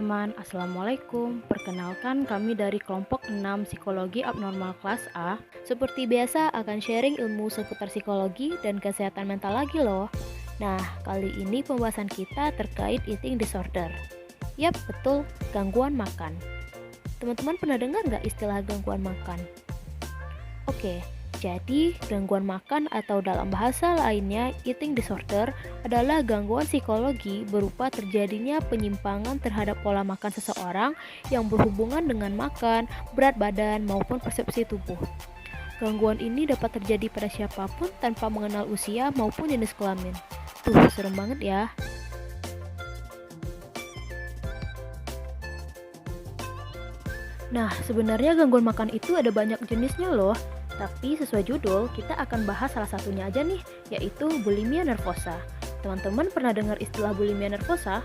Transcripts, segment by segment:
teman-teman, Assalamualaikum. Perkenalkan kami dari kelompok 6 Psikologi Abnormal kelas A. Seperti biasa akan sharing ilmu seputar psikologi dan kesehatan mental lagi loh. Nah, kali ini pembahasan kita terkait eating disorder. Yap, betul, gangguan makan. Teman-teman pernah dengar nggak istilah gangguan makan? Oke, jadi gangguan makan atau dalam bahasa lainnya eating disorder adalah gangguan psikologi berupa terjadinya penyimpangan terhadap pola makan seseorang yang berhubungan dengan makan, berat badan, maupun persepsi tubuh. Gangguan ini dapat terjadi pada siapapun tanpa mengenal usia maupun jenis kelamin. Tuh, serem banget ya. Nah, sebenarnya gangguan makan itu ada banyak jenisnya loh. Tapi sesuai judul, kita akan bahas salah satunya aja nih, yaitu bulimia nervosa. Teman-teman pernah dengar istilah bulimia nervosa?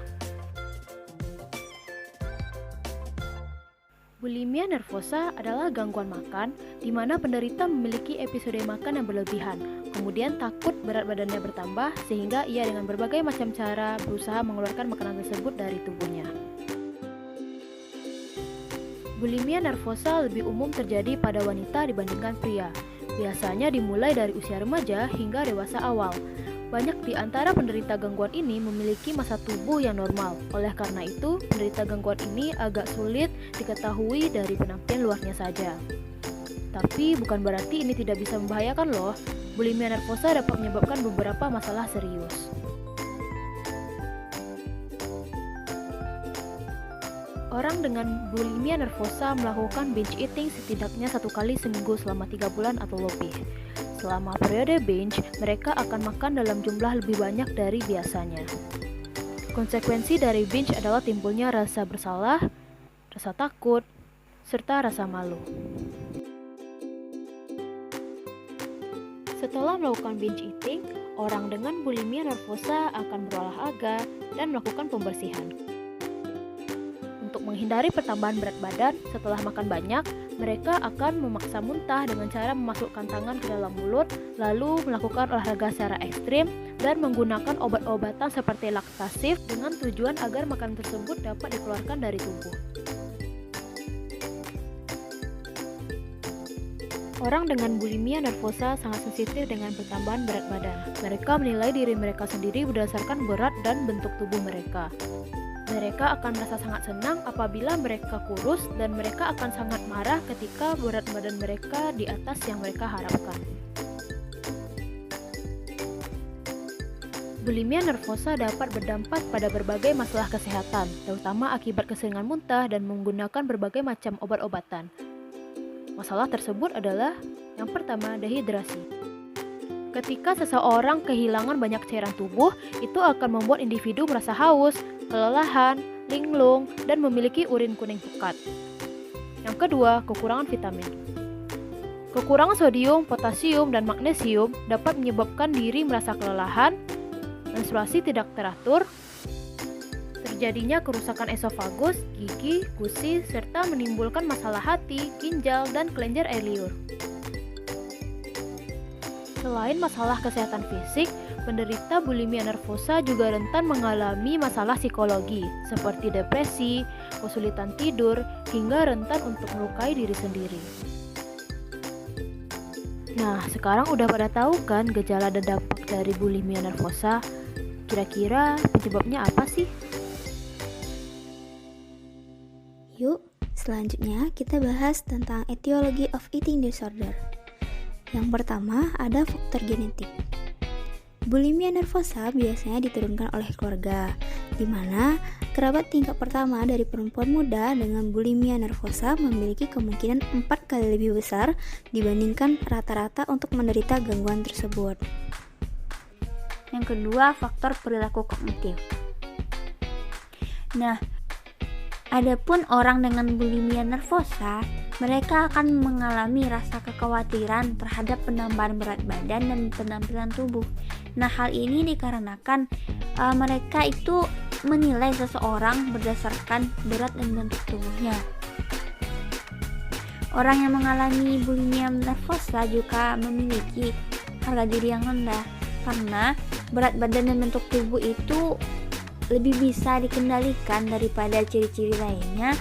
Bulimia nervosa adalah gangguan makan di mana penderita memiliki episode makan yang berlebihan, kemudian takut berat badannya bertambah sehingga ia dengan berbagai macam cara berusaha mengeluarkan makanan tersebut dari tubuhnya. Bulimia nervosa lebih umum terjadi pada wanita dibandingkan pria. Biasanya dimulai dari usia remaja hingga dewasa awal. Banyak di antara penderita gangguan ini memiliki massa tubuh yang normal. Oleh karena itu, penderita gangguan ini agak sulit diketahui dari penampilan luarnya saja. Tapi bukan berarti ini tidak bisa membahayakan loh. Bulimia nervosa dapat menyebabkan beberapa masalah serius. Orang dengan bulimia nervosa melakukan binge eating setidaknya 1 kali seminggu selama 3 bulan atau lebih. Selama periode binge, mereka akan makan dalam jumlah lebih banyak dari biasanya. Konsekuensi dari binge adalah timbulnya rasa bersalah, rasa takut, serta rasa malu. Setelah melakukan binge eating, orang dengan bulimia nervosa akan berolahraga dan melakukan pembersihan. Untuk menghindari pertambahan berat badan setelah makan banyak, mereka akan memaksa muntah dengan cara memasukkan tangan ke dalam mulut, lalu melakukan olahraga secara ekstrim, dan menggunakan obat-obatan seperti laktatif dengan tujuan agar makanan tersebut dapat dikeluarkan dari tubuh. Orang dengan bulimia nervosa sangat sensitif dengan pertambahan berat badan. Mereka menilai diri mereka sendiri berdasarkan berat dan bentuk tubuh mereka. Mereka akan merasa sangat senang apabila mereka kurus dan mereka akan sangat marah ketika berat badan mereka di atas yang mereka harapkan. Bulimia nervosa dapat berdampak pada berbagai masalah kesehatan, terutama akibat keseringan muntah dan menggunakan berbagai macam obat-obatan. Masalah tersebut adalah yang pertama, dehidrasi. Ketika seseorang kehilangan banyak cairan tubuh, itu akan membuat individu merasa haus, kelelahan, linglung, dan memiliki urin kuning pekat. Yang kedua, kekurangan vitamin. Kekurangan sodium, potasium, dan magnesium dapat menyebabkan diri merasa kelelahan, menstruasi tidak teratur, terjadinya kerusakan esofagus, gigi, gusi, serta menimbulkan masalah hati, ginjal, dan kelenjar air liur. Selain masalah kesehatan fisik, penderita bulimia nervosa juga rentan mengalami masalah psikologi seperti depresi, kesulitan tidur, hingga rentan untuk melukai diri sendiri. Nah, sekarang udah pada tahu kan gejala dan dampak dari bulimia nervosa? Kira-kira penyebabnya apa sih? Yuk, selanjutnya kita bahas tentang etiology of eating disorder. Yang pertama, ada faktor genetik. Bulimia nervosa biasanya diturunkan oleh keluarga, di mana kerabat tingkat pertama dari perempuan muda dengan bulimia nervosa memiliki kemungkinan 4 kali lebih besar dibandingkan rata-rata untuk menderita gangguan tersebut. Yang kedua, faktor perilaku kognitif. Nah, adapun orang dengan bulimia nervosa, mereka akan mengalami rasa kekhawatiran terhadap penambahan berat badan dan penampilan tubuh. Nah, hal ini dikarenakan mereka itu menilai seseorang berdasarkan berat dan bentuk tubuhnya. Orang yang mengalami bulimia nervosa juga memiliki harga diri yang rendah karena berat badan dan bentuk tubuh itu lebih bisa dikendalikan daripada ciri-ciri lainnya,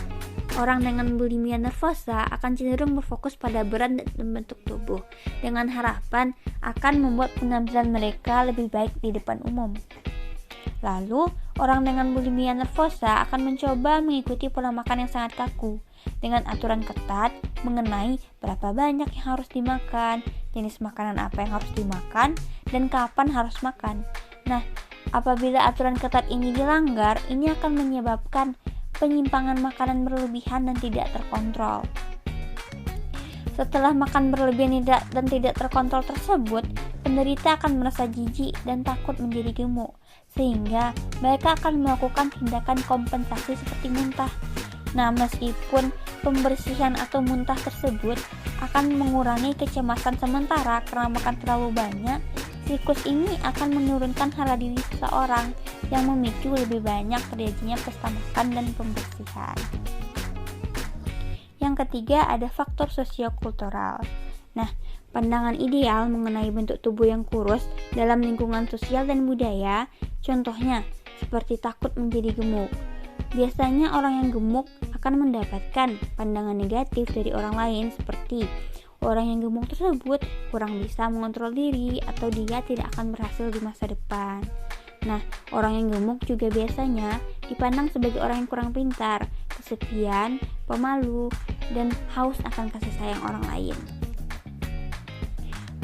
orang dengan bulimia nervosa akan cenderung berfokus pada berat dan bentuk tubuh, dengan harapan akan membuat penampilan mereka lebih baik di depan umum. Lalu, orang dengan bulimia nervosa akan mencoba mengikuti pola makan yang sangat kaku, dengan aturan ketat mengenai berapa banyak yang harus dimakan, jenis makanan apa yang harus dimakan, dan kapan harus makan. Nah, apabila aturan ketat ini dilanggar, ini akan menyebabkan penyimpangan makanan berlebihan dan tidak terkontrol. Setelah makan berlebihan dan tidak terkontrol tersebut, penderita akan merasa jijik dan takut menjadi gemuk, sehingga mereka akan melakukan tindakan kompensasi seperti muntah. Nah, meskipun pembersihan atau muntah tersebut akan mengurangi kecemasan sementara karena makan terlalu banyak, siklus ini akan menurunkan harga diri seseorang yang memicu lebih banyak terjadinya pesta makan dan pembersihan. Yang ketiga ada faktor sosiokultural. Nah, pandangan ideal mengenai bentuk tubuh yang kurus dalam lingkungan sosial dan budaya, contohnya seperti takut menjadi gemuk. Biasanya orang yang gemuk akan mendapatkan pandangan negatif dari orang lain seperti orang yang gemuk tersebut kurang bisa mengontrol diri atau dia tidak akan berhasil di masa depan. Nah, orang yang gemuk juga biasanya dipandang sebagai orang yang kurang pintar, kesepian, pemalu, dan haus akan kasih sayang orang lain.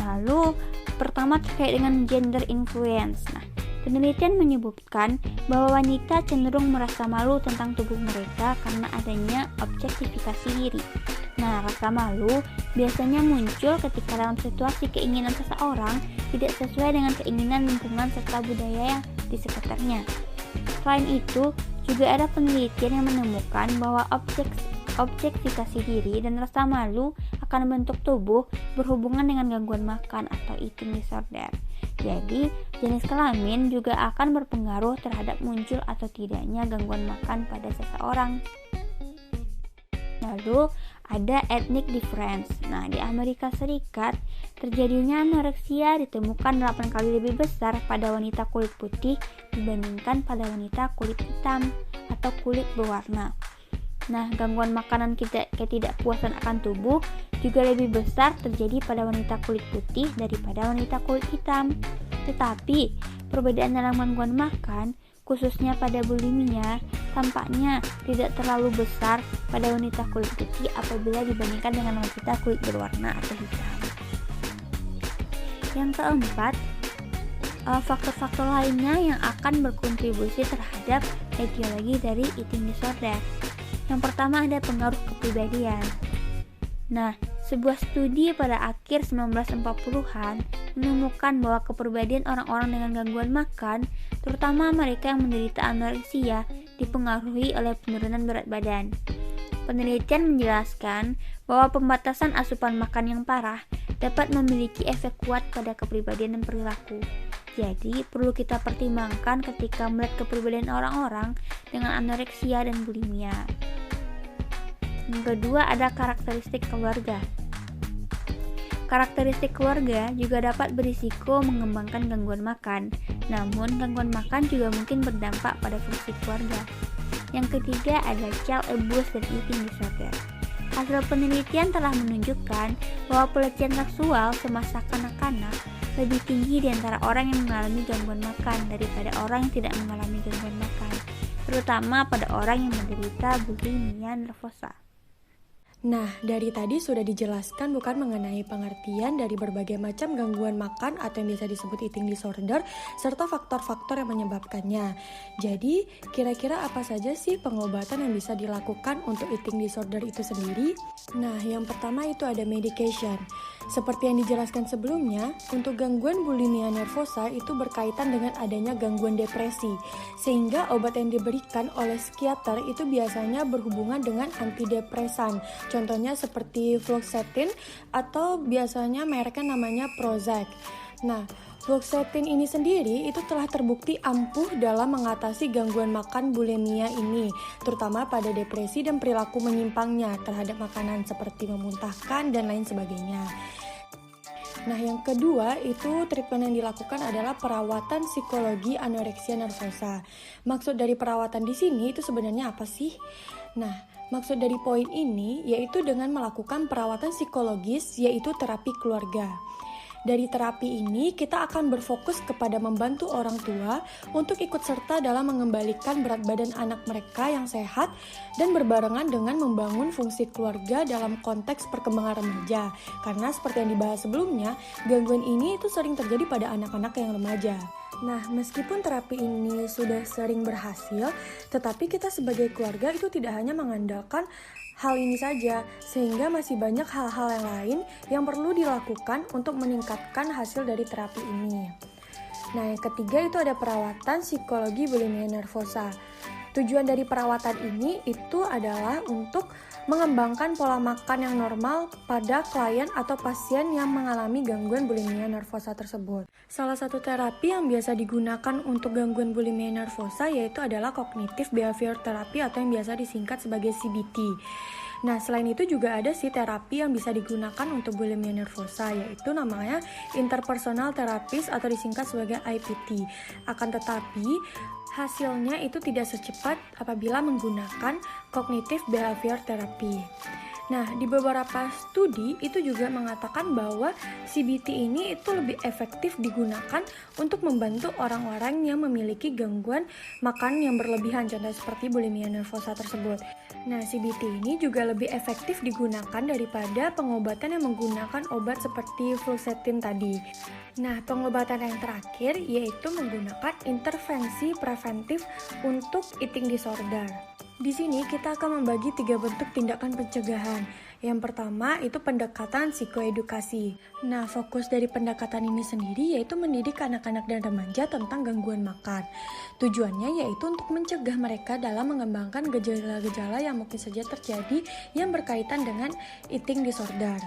Lalu, pertama terkait dengan gender influence. Nah, penelitian menyebutkan bahwa wanita cenderung merasa malu tentang tubuh mereka karena adanya objektifikasi diri. Nah, rasa malu biasanya muncul ketika dalam situasi keinginan seseorang tidak sesuai dengan keinginan lingkungan serta budaya yang di sekitarnya. Selain itu, juga ada penelitian yang menemukan bahwa objektifikasi diri dan rasa malu akan bentuk tubuh berhubungan dengan gangguan makan atau eating disorder. Jadi, jenis kelamin juga akan berpengaruh terhadap muncul atau tidaknya gangguan makan pada seseorang. Lalu, ada ethnic difference. Nah, di Amerika Serikat, terjadinya anoreksia ditemukan 8 kali lebih besar pada wanita kulit putih dibandingkan pada wanita kulit hitam atau kulit berwarna. Nah, gangguan makanan ketidakpuasan akan tubuh juga lebih besar terjadi pada wanita kulit putih daripada wanita kulit hitam. Tetapi, perbedaan dalam gangguan makan, khususnya pada bulimia, tampaknya tidak terlalu besar pada wanita kulit putih apabila dibandingkan dengan wanita kulit berwarna atau hitam. Yang keempat, faktor-faktor lainnya yang akan berkontribusi terhadap etiologi dari eating disorder. Yang pertama ada pengaruh kepribadian. Nah, sebuah studi pada akhir 1940-an menemukan bahwa kepribadian orang-orang dengan gangguan makan, terutama mereka yang menderita anoreksia, dipengaruhi oleh penurunan berat badan. Penelitian menjelaskan bahwa pembatasan asupan makan yang parah dapat memiliki efek kuat pada kepribadian dan perilaku. Jadi, perlu kita pertimbangkan ketika melihat kepribadian orang-orang dengan anoreksia dan bulimia. Yang kedua ada karakteristik keluarga. Karakteristik keluarga juga dapat berisiko mengembangkan gangguan makan. Namun, gangguan makan juga mungkin berdampak pada fungsi keluarga. Yang ketiga ada child abuse dan eating disorder. Hasil penelitian telah menunjukkan bahwa pelecehan seksual semasa kanak-kanak lebih tinggi di antara orang yang mengalami gangguan makan daripada orang yang tidak mengalami gangguan makan, terutama pada orang yang menderita bulimia nervosa. Nah, dari tadi sudah dijelaskan bukan mengenai pengertian dari berbagai macam gangguan makan atau yang biasa disebut eating disorder, serta faktor-faktor yang menyebabkannya. Jadi, kira-kira apa saja sih pengobatan yang bisa dilakukan untuk eating disorder itu sendiri? Nah, yang pertama itu ada medication. Seperti yang dijelaskan sebelumnya, untuk gangguan bulimia nervosa itu berkaitan dengan adanya gangguan depresi, sehingga obat yang diberikan oleh psikiater itu biasanya berhubungan dengan antidepresan. Contohnya seperti fluoxetine atau biasanya mereknya namanya Prozac. Nah, fluoxetine ini sendiri itu telah terbukti ampuh dalam mengatasi gangguan makan bulimia ini, terutama pada depresi dan perilaku menyimpangnya terhadap makanan seperti memuntahkan dan lain sebagainya. Nah, yang kedua itu treatment yang dilakukan adalah perawatan psikologi anoreksia nervosa. Maksud dari perawatan di sini itu sebenarnya apa sih? Nah, maksud dari poin ini yaitu dengan melakukan perawatan psikologis, yaitu terapi keluarga. Dari terapi ini, kita akan berfokus kepada membantu orang tua untuk ikut serta dalam mengembalikan berat badan anak mereka yang sehat dan berbarengan dengan membangun fungsi keluarga dalam konteks perkembangan remaja. Karena seperti yang dibahas sebelumnya, gangguan ini itu sering terjadi pada anak-anak yang remaja. Nah, meskipun terapi ini sudah sering berhasil, tetapi kita sebagai keluarga itu tidak hanya mengandalkan hal ini saja, sehingga masih banyak hal-hal yang lain yang perlu dilakukan untuk meningkatkan hasil dari terapi ini. Nah, yang ketiga itu ada perawatan psikologi bulimia nervosa. Tujuan dari perawatan ini itu adalah untuk mengembangkan pola makan yang normal pada klien atau pasien yang mengalami gangguan bulimia nervosa tersebut. Salah satu terapi yang biasa digunakan untuk gangguan bulimia nervosa yaitu adalah cognitive behavior therapy atau yang biasa disingkat sebagai CBT. Nah, selain itu juga ada sih terapi yang bisa digunakan untuk bulimia nervosa, yaitu namanya interpersonal therapist atau disingkat sebagai IPT. Akan tetapi, hasilnya itu tidak secepat apabila menggunakan cognitive behavior therapy. Nah, di beberapa studi itu juga mengatakan bahwa CBT ini itu lebih efektif digunakan untuk membantu orang-orang yang memiliki gangguan makan yang berlebihan, contoh seperti bulimia nervosa tersebut. Nah, CBT ini juga lebih efektif digunakan daripada pengobatan yang menggunakan obat seperti fluoxetine tadi. Nah, pengobatan yang terakhir yaitu menggunakan intervensi preventif untuk eating disorder. Di sini kita akan membagi 3 bentuk tindakan pencegahan. Yang pertama itu pendekatan psikoedukasi. Nah, fokus dari pendekatan ini sendiri yaitu mendidik anak-anak dan remaja tentang gangguan makan. Tujuannya yaitu untuk mencegah mereka dalam mengembangkan gejala-gejala yang mungkin saja terjadi yang berkaitan dengan eating disorder.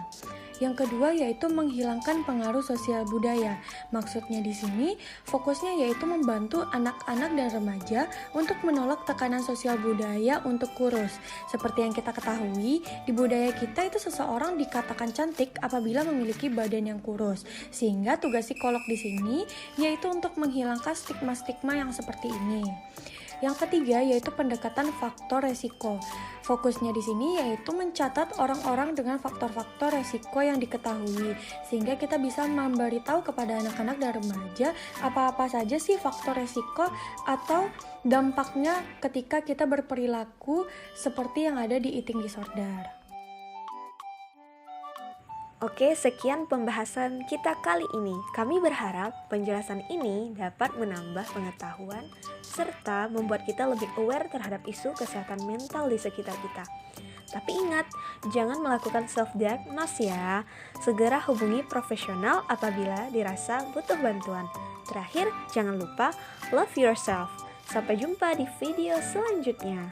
Yang kedua yaitu menghilangkan pengaruh sosial budaya. Maksudnya di sini fokusnya yaitu membantu anak-anak dan remaja untuk menolak tekanan sosial budaya untuk kurus. Seperti yang kita ketahui, di budaya kita itu seseorang dikatakan cantik apabila memiliki badan yang kurus. Sehingga tugas psikolog di sini yaitu untuk menghilangkan stigma-stigma yang seperti ini. Yang ketiga yaitu pendekatan faktor resiko. Fokusnya di sini yaitu mencatat orang-orang dengan faktor-faktor resiko yang diketahui, sehingga kita bisa memberitahu kepada anak-anak dan remaja apa-apa saja sih faktor resiko atau dampaknya ketika kita berperilaku seperti yang ada di eating disorder. Oke, sekian pembahasan kita kali ini. Kami berharap penjelasan ini dapat menambah pengetahuan serta membuat kita lebih aware terhadap isu kesehatan mental di sekitar kita. Tapi ingat, jangan melakukan self-diagnose ya. Segera hubungi profesional apabila dirasa butuh bantuan. Terakhir, jangan lupa love yourself. Sampai jumpa di video selanjutnya.